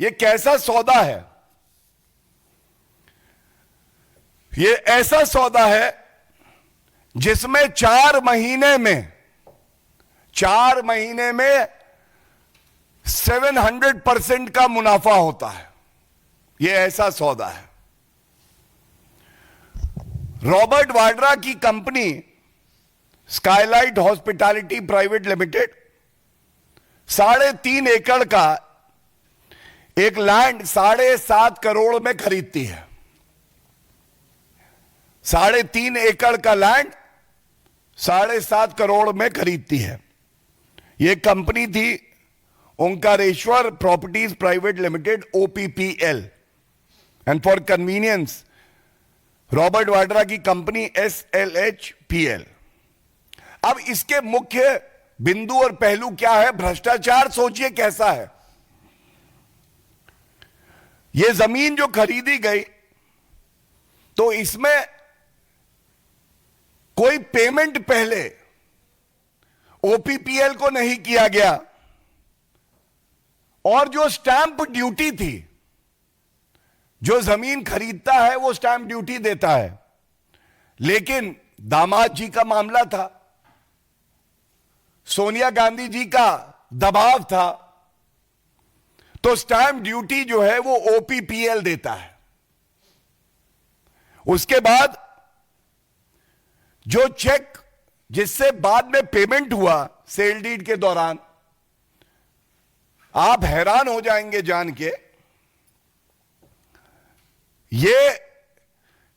ये कैसा सौदा है? ये ऐसा सौदा है जिसमें 4 महीने में 700% का मुनाफा होता है। ये ऐसा सौदा है। रॉबर्ट वाड्रा की company Skylight hospitality private limited 3.5 एकड़ का एक लैंड 7.5 करोड़ में खरीदती है। 3.5 एकड़ का लैंड 7.5 करोड़ में खरीदती है। यह कंपनी थी Omkareshwar properties private limited, OPPL, and for convenience Robert Vadra की कंपनी SLHPL। अब इसके मुख्य बिंदु और पहलू क्या है? भ्रष्टाचार सोचिए कैसा है। यह जमीन जो खरीदी गई तो इसमें कोई पेमेंट पहले OPPL को नहीं किया गया, और जो स्टैंप ड्यूटी थी, जो जमीन खरीदता है वो स्टैंप ड्यूटी देता है, लेकिन दामाद जी का मामला था, सोनिया गांधी जी का दबाव था, तो स्टैंप ड्यूटी जो है वो OPPL देता है। उसके बाद जो चेक जिससे बाद में पेमेंट हुआ सेल डीड के दौरान, आप हैरान हो जाएंगे जान के, ये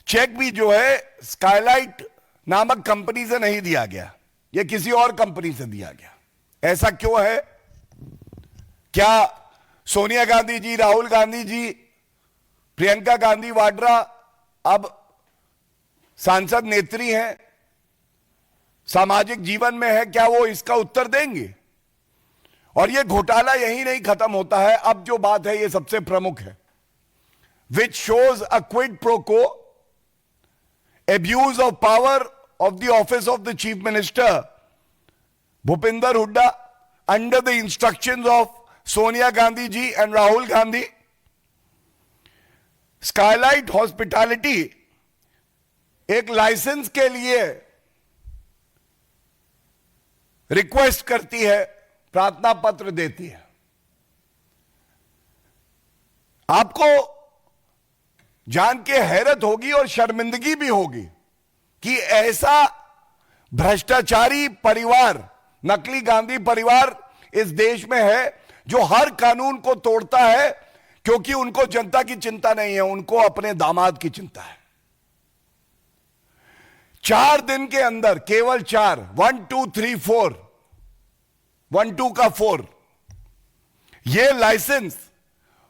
चेक भी जो है स्काईलाइट नामक कंपनी से नहीं दिया गया, ये किसी और कंपनी से दिया गया। ऐसा क्यों है? क्या सोनिया गांधी जी, राहुल गांधी जी, प्रियंका गांधी वाड्रा अब सांसद नेत्री हैं, सामाजिक जीवन में है, क्या वो इसका उत्तर देंगे? और ये घोटाला यही नहीं खत्म होता है। अब जो बात है ये सबसे प्रमुख है, which shows a quid pro को abuse of power of the office of the chief minister Bhupinder Hooda under the instructions of Sonia Gandhi ji and Rahul Gandhi। Skylight hospitality एक लाइसेंस के लिए रिक्वेस्ट करती है, प्रार्थना पत्र देती है। आपको जान के हैरत होगी और शर्मिंदगी भी होगी कि ऐसा भ्रष्टाचारी परिवार, नकली गांधी परिवार इस देश में है, जो हर कानून को तोड़ता है, क्योंकि उनको जनता की चिंता नहीं है, उनको अपने दामाद की चिंता है। 4 दिन के अंदर, केवल 4, 1 2 3 4, 1 2 का 4, यह लाइसेंस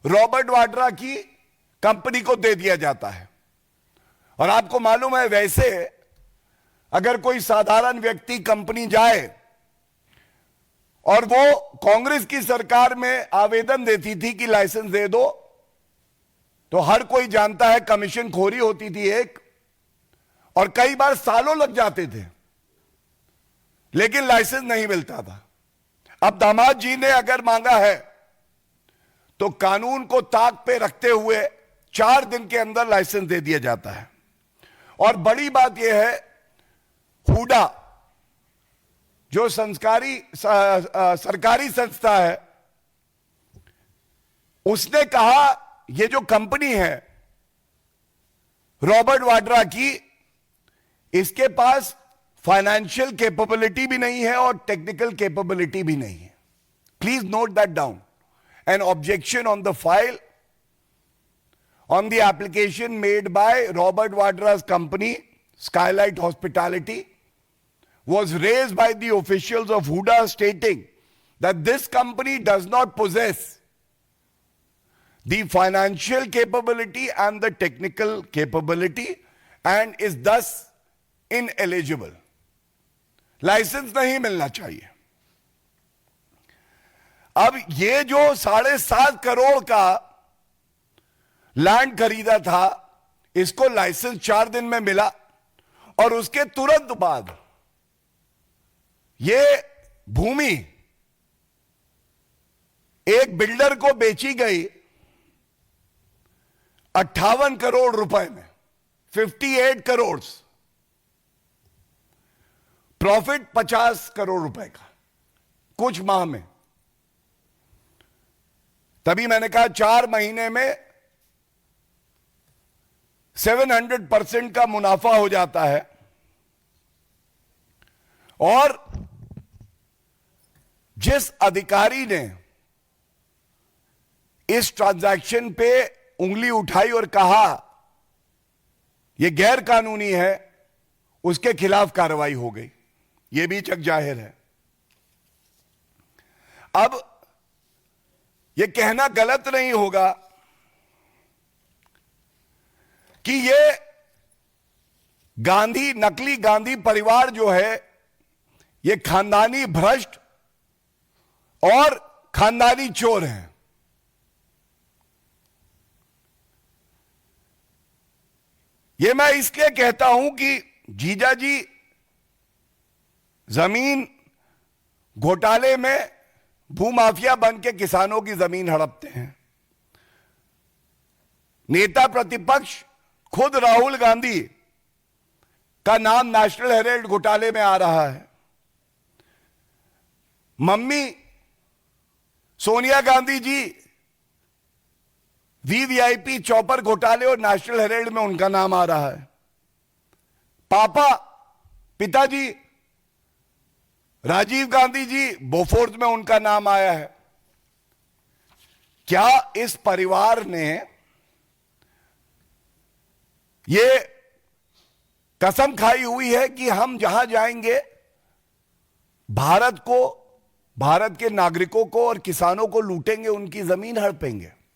रॉबर्ट वाड्रा की कंपनी को दे दिया जाता है। और आपको मालूम है, वैसे अगर कोई साधारण व्यक्ति कंपनी जाए और वो कांग्रेस की सरकार में आवेदन देती थी कि लाइसेंस दे दो, तो हर कोई जानता है कमीशन खोरी होती थी एक, और कई बार सालों लग जाते थे, लेकिन लाइसेंस नहीं मिलता था। अब दामाद जी ने अगर मांगा है तो कानून को ताक पे रखते हुए 4 दिन के अंदर लाइसेंस दे दिया जाता है। और बड़ी बात यह है, हुडा जो सरकारी संस्था है, उसने कहा यह जो कंपनी है रॉबर्ट वाड्रा की, इसके पास फाइनेंशियल कैपेबिलिटी भी नहीं है और टेक्निकल कैपेबिलिटी भी नहीं है। Please note that down. An objection on the file on the application made by Robert Vadra's company, Skylight Hospitality, was raised by the officials of Huda, stating that this company does not possess the financial capability and the technical capability and is thus ineligible. Licence नहीं मिलना चाहिए। अब ये जो 7.5 करोड़ का land खरीदा था, इसको लाइसेंस 4 दिन में मिला, और उसके तुरंत बाद ये भूमि एक बिल्डर को बेची गई 58 करोड़ रुपए में 58 करोड़, प्रॉफिट 50 करोड़ रुपए का कुछ माह में। तभी मैंने कहा 4 महीने में 700% का मुनाफा हो जाता है। और जिस अधिकारी ने इस ट्रांजैक्शन पे उंगली उठाई और कहा यह गैर कानूनी है, उसके खिलाफ कार्रवाई हो गई, यह भी जग जाहिर है। अब यह कहना गलत नहीं होगा कि यह गांधी, नकली गांधी परिवार जो है, यह खानदानी भ्रष्ट और खानदानी चोर हैं। यह मैं इसलिए कहता हूं कि जीजाजी जमीन घोटाले में भूमाफिया बन के किसानों की जमीन हड़पते हैं। नेता प्रतिपक्ष खुद राहुल गांधी का नाम नेशनल हेराल्ड घोटाले में आ रहा है। Mummy Sonia Gandhi ji VVIP chopper घोटाले और नेशनल हेराल्ड में उनका नाम आ रहा है। पापा, पिताजी राजीव गांधी जी बोफोर्स में उनका नाम आया है। क्या इस परिवार ने ये कसम खाई हुई है कि हम जहां जाएंगे भारत को, भारत के नागरिकों को और किसानों को लूटेंगे, उनकी जमीन हड़पेंगे?